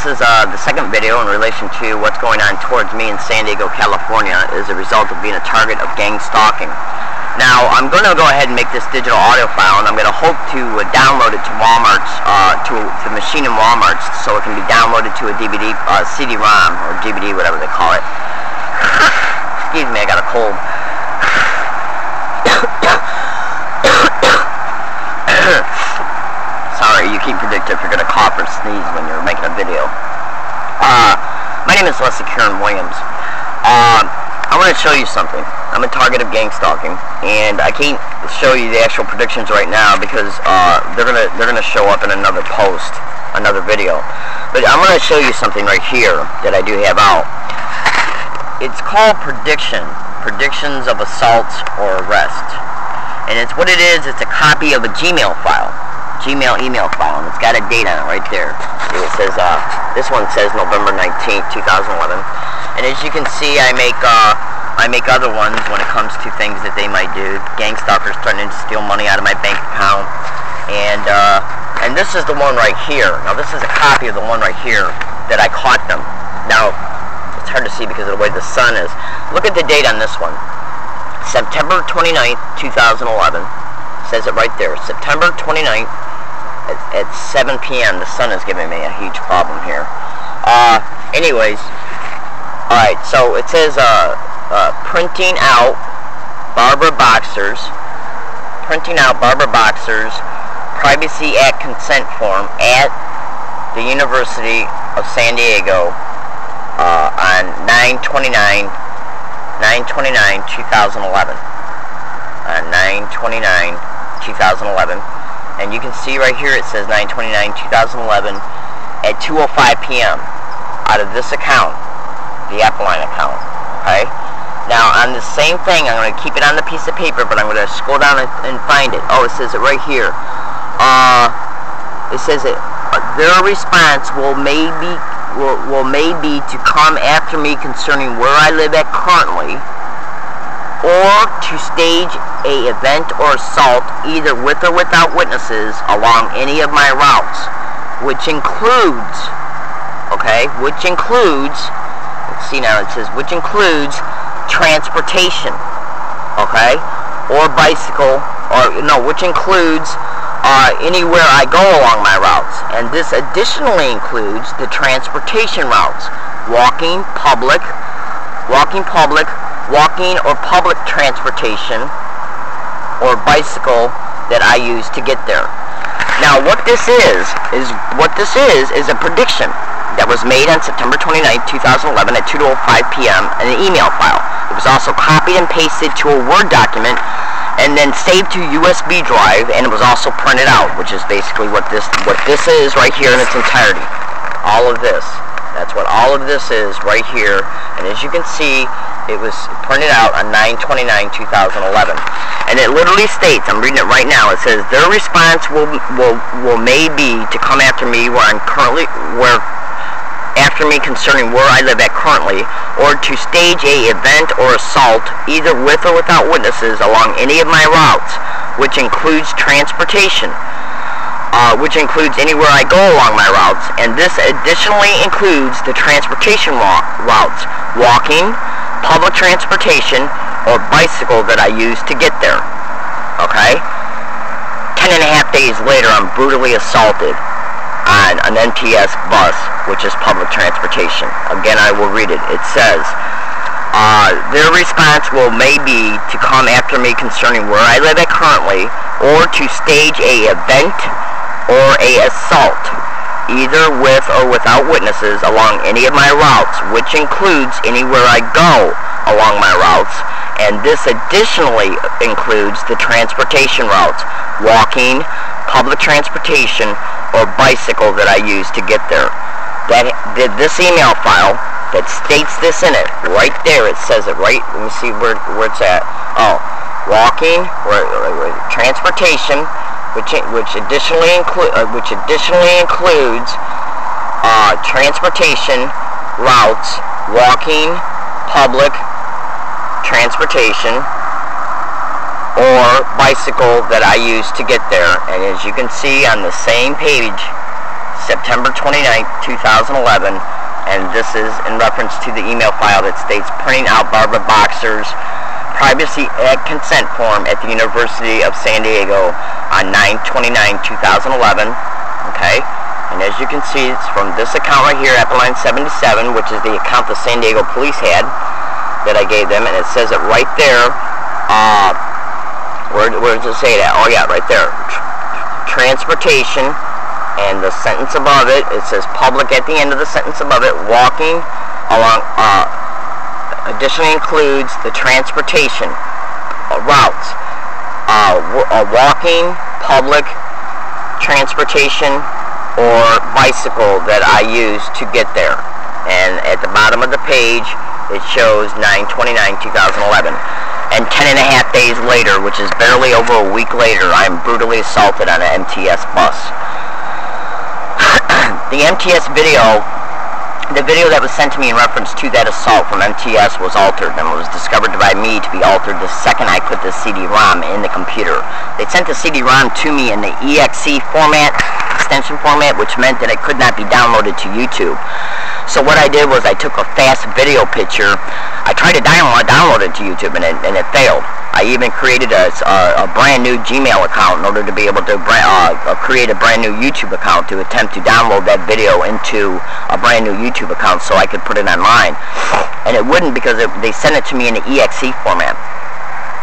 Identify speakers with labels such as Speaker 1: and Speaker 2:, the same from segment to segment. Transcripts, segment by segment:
Speaker 1: this is the second video in relation to what's going on towards me in San Diego, California as a result of being a target of gang stalking. Now, I'm going to go ahead and make this digital audio file, and I'm going to hope to download it to Walmart's, to the machine in Walmart's, so it can be downloaded to a DVD, CD-ROM, or DVD, whatever they call it. Excuse me, I got a cold. Sorry, you keep predicting if you're going to cough or sneeze when you're making a video. My name is Leslie Karen Williams. I want to show you something. I'm a target of gang stalking, and I can't show you the actual predictions right now because they're gonna show up in another post, another video. But I'm gonna show you something right here that I do have out. It's called predictions of assaults or arrest, and it's what it is. It's a copy of a Gmail file, Gmail email file, and it's got a date on it right there. It says this one says November 19th, 2011. And as you can see, I make other ones when it comes to things that they might do. Gang stalkers threatening to steal money out of my bank account, and this is the one right here. Now this is a copy of the one right here that I caught them. Now it's hard to see because of the way the sun is. Look at the date on this one. September 29th, 2011. Says it right there. September 29th at 7 p.m. The sun is giving me a huge problem here. Anyways. Alright, so it says printing out Barbara Boxer's Privacy Act consent form at the University of San Diego on 9/29/2011. On 9/29/2011. And you can see right here it says 9/29/2011 at 2:05 p.m. out of this account. The Appline account, okay? Now, on the same thing, I'm going to keep it on the piece of paper, but I'm going to scroll down and find it. Oh, it says it right here. It says that their response will maybe to come after me concerning where I live at currently, or to stage a event or assault either with or without witnesses along any of my routes, which includes, okay, see now it says which includes transportation, okay, or bicycle, or no, which includes anywhere I go along my routes. And this additionally includes the transportation routes, walking or public transportation, or bicycle that I use to get there. Now what this is a prediction that was made on September 29th, 2011 at 2:05 p.m. in an email file. It was also copied and pasted to a Word document and then saved to a USB drive, and it was also printed out, which is basically what this is right here in its entirety. All of this. That's what all of this is right here. And as you can see, it was printed out on 9/29/2011. And it literally states, I'm reading it right now, it says their response will maybe to come after me concerning where I live at currently, or to stage a event or assault either with or without witnesses along any of my routes, which includes transportation, which includes anywhere I go along my routes, and this additionally includes the transportation routes, walking, public transportation, or bicycle that I use to get there. Okay? 10.5 days later, I'm brutally assaulted on an MTS bus, which is public transportation. Again, I will read it. It says, their response will maybe to come after me concerning where I live at currently, or to stage a event or a assault, either with or without witnesses along any of my routes, which includes anywhere I go along my routes, and this additionally includes the transportation routes, walking, public transportation, or bicycle that I use to get there. This email file that states this in it, right there, it says it right, let me see where it's at. Oh, walking, transportation, which additionally includes transportation routes, walking, public transportation, or bicycle that I use to get there. And as you can see on the same page, September 29th, 2011, and this is in reference to the email file that states printing out Barbara Boxer's Privacy Act consent form at the University of San Diego on 9/29/2011. Okay, and as you can see, it's from this account right here, Line 77, which is the account the San Diego police had that I gave them, and it says it right there. Where does it say that? Oh yeah, right there. Transportation, and the sentence above it, it says public at the end of the sentence above it, walking along, additionally includes the transportation routes, walking, public, transportation, or bicycle that I use to get there. And at the bottom of the page, it shows 9/29/2011. And 10.5 days later, which is barely over a week later, I am brutally assaulted on an MTS bus. The MTS video, the video that was sent to me in reference to that assault from MTS was altered, and was discovered by me to be altered the second I put the CD-ROM in the computer. They sent the CD-ROM to me in the EXE format, extension format, which meant that it could not be downloaded to YouTube. So what I did was I took a fast video picture. I tried to download it to YouTube, and it failed. I even created a brand new Gmail account in order to be able to create a brand new YouTube account to attempt to download that video into a brand new YouTube account so I could put it online. And it wouldn't, because they sent it to me in the EXE format.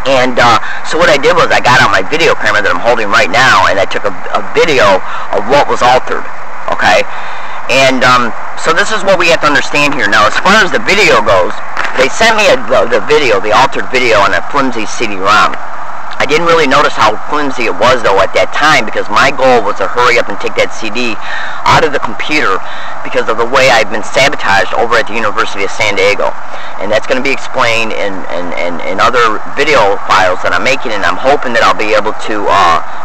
Speaker 1: And so what I did was I got out my video camera that I'm holding right now, and I took a video of what was altered. Okay? And so this is what we have to understand here. Now, as far as the video goes, they sent me the video, the altered video, on a flimsy CD-ROM. I didn't really notice how flimsy it was, though, at that time, because my goal was to hurry up and take that CD out of the computer because of the way I've been sabotaged over at the University of San Diego. And that's going to be explained in other video files that I'm making, and I'm hoping that I'll be able to,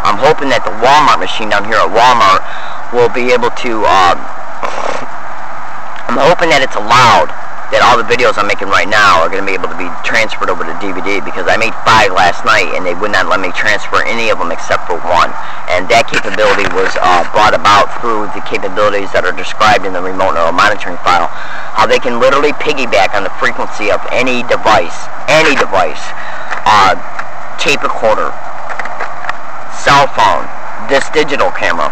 Speaker 1: I'm hoping that the Walmart machine down here at Walmart will be able to, I'm hoping that it's allowed that all the videos I'm making right now are going to be able to be transferred over to DVD, because I made 5 last night and they would not let me transfer any of them except for 1. And that capability was brought about through the capabilities that are described in the remote neural monitoring file. How they can literally piggyback on the frequency of any device, tape recorder, cell phone, this digital camera,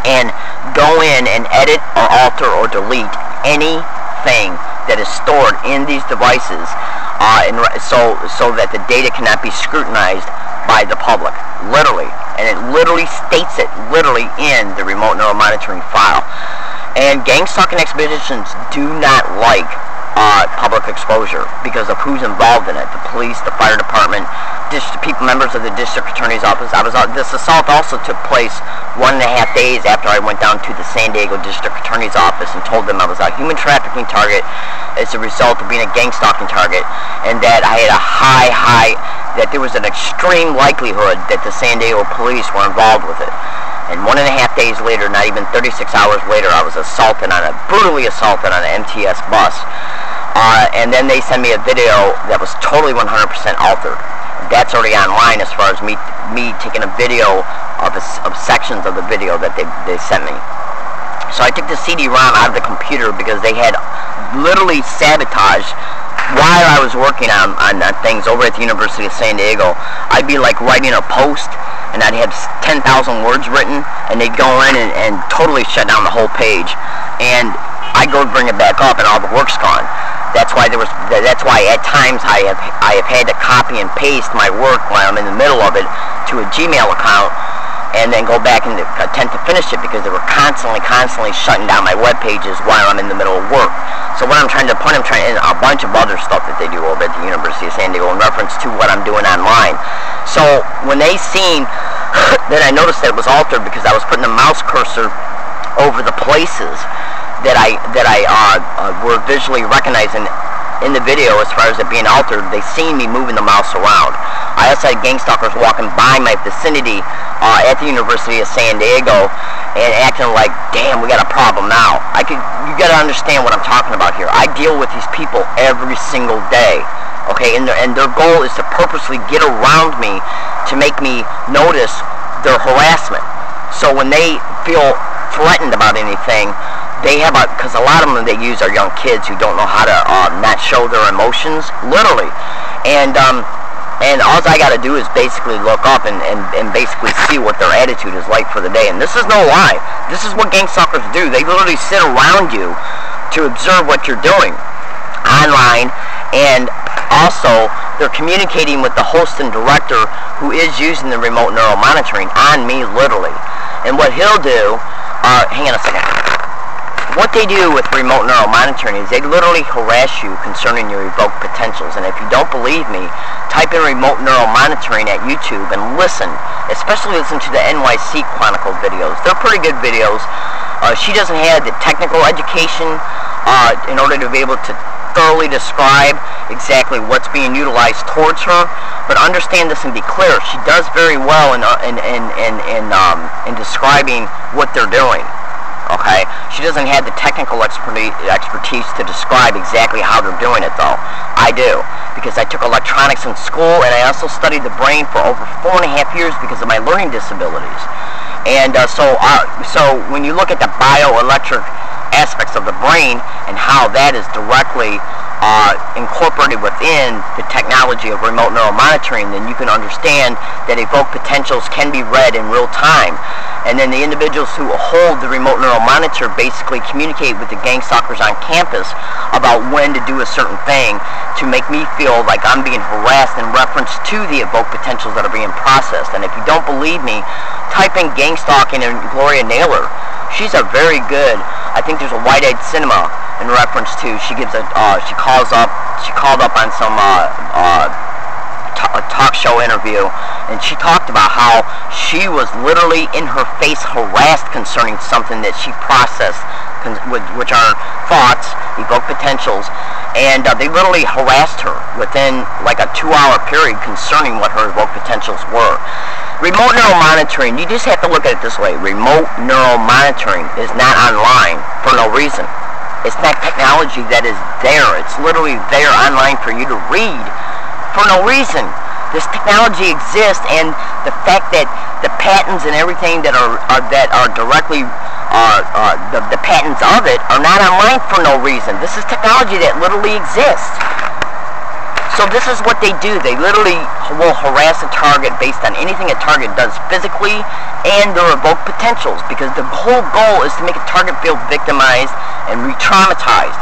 Speaker 1: and go in and edit or alter or delete anything that is stored in these devices, so that the data cannot be scrutinized by the public, literally. And it literally states it literally in the remote neural monitoring file. And GangStalking expeditions do not like public exposure because of who's involved in it: the police, the fire department, members of the district attorney's office. This assault also took place 1.5 days after I went down to the San Diego district attorney's office and told them I was a human trafficking target as a result of being a gang stalking target, and that I had a that there was an extreme likelihood that the San Diego police were involved with it. And 1.5 days later, not even 36 hours later, I was brutally assaulted on an MTS bus. And then they sent me a video that was totally 100% altered. That's already online as far as me taking a video of sections of the video that they sent me. So I took the CD-ROM out of the computer because they had literally sabotaged. While I was working on things over at the University of San Diego, I'd be like writing a post, and I'd have 10,000 words written, and they'd go in and totally shut down the whole page. And I go to bring it back up, and all the work's gone. That's why at times I have had to copy and paste my work while I'm in the middle of it to a Gmail account, and then go back and attempt to finish it, because they were constantly shutting down my web pages while I'm in the middle of work. So what I'm trying to put, in a bunch of other stuff that they do over at the University of San Diego in reference to what I'm doing online. So when they seen that, I noticed that it was altered because I was putting the mouse cursor over the places that I were visually recognizing in the video as far as it being altered. They seen me moving the mouse around. I also had gang stalkers walking by my vicinity at the University of San Diego and acting like, damn, we got a problem now. You got to understand what I'm talking about here. I deal with these people every single day, okay, and their goal is to purposely get around me to make me notice their harassment. So when they feel threatened about anything, they have because a lot of them they use are young kids who don't know how to not show their emotions, literally. And all I got to do is basically look up and basically see what their attitude is like for the day. And this is no lie. This is what GangStalkers do. They literally sit around you to observe what you're doing online, and also they're communicating with the host and director who is using the remote neural monitoring on me, literally. And what he'll do, hang on a second. What they do with remote neural monitoring is they literally harass you concerning your evoked potentials. And if you don't believe me, type in remote neural monitoring at YouTube and listen. Especially listen to the NYC Chronicle videos. They're pretty good videos. She doesn't have the technical education in order to be able to thoroughly describe exactly what's being utilized towards her. But understand this and be clear. She does very well in describing what they're doing. Okay, she doesn't have the technical expertise to describe exactly how they're doing it, though. I do, because I took electronics in school, and I also studied the brain for over 4.5 years because of my learning disabilities. And so when you look at the bioelectric aspects of the brain and how that is directly incorporated within the technology of remote neural monitoring, then you can understand that evoked potentials can be read in real time. And then the individuals who hold the remote neural monitor basically communicate with the GangStalkers on campus about when to do a certain thing to make me feel like I'm being harassed in reference to the evoked potentials that are being processed. And if you don't believe me, type in GangStalking and Gloria Naylor. She's a very good, I think there's a White-Eyed Cinema in reference to, she called up on some a talk show interview, and she talked about how she was literally in her face harassed concerning something that she processed, which are thoughts, evoked potentials, and they literally harassed her within like a 2-hour period concerning what her evoked potentials were. Remote neural monitoring, you just have to look at it this way. Remote neural monitoring is not online for no reason. It's not technology that is there. It's literally there online for you to read for no reason. This technology exists, and the fact that the patents and everything that are directly the patents of it are not online for no reason. This is technology that literally exists. So this is what they do. They literally will harass a target based on anything a target does physically and their evoked potentials, because the whole goal is to make a target feel victimized and re-traumatized.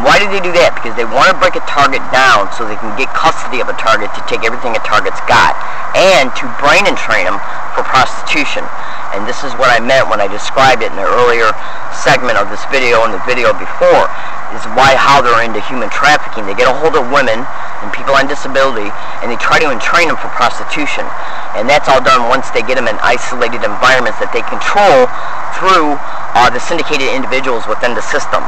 Speaker 1: Why do they do that? Because they want to break a target down so they can get custody of a target to take everything a target's got, and to brain and train them for prostitution. And this is what I meant when I described it in the earlier segment of this video and the video before, is how they're into human trafficking. They get a hold of women and people on disability, and they try to entrain them for prostitution. And that's all done once they get them in isolated environments that they control through the syndicated individuals within the system.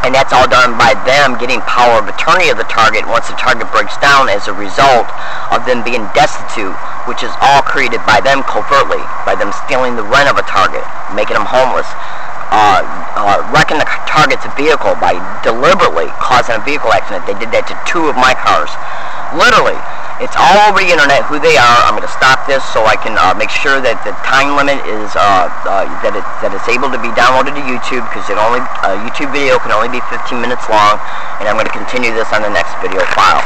Speaker 1: And that's all done by them getting power of attorney of the target once the target breaks down as a result of them being destitute, which is all created by them covertly, by them stealing the rent of a target, making them homeless, wrecking the target's vehicle by deliberately causing a vehicle accident. They did that to 2 of my cars. Literally. It's all over the internet who they are. I'm going to stop this so I can make sure that the time limit is that it's able to be downloaded to YouTube, because YouTube video can only be 15 minutes long, and I'm going to continue this on the next video file.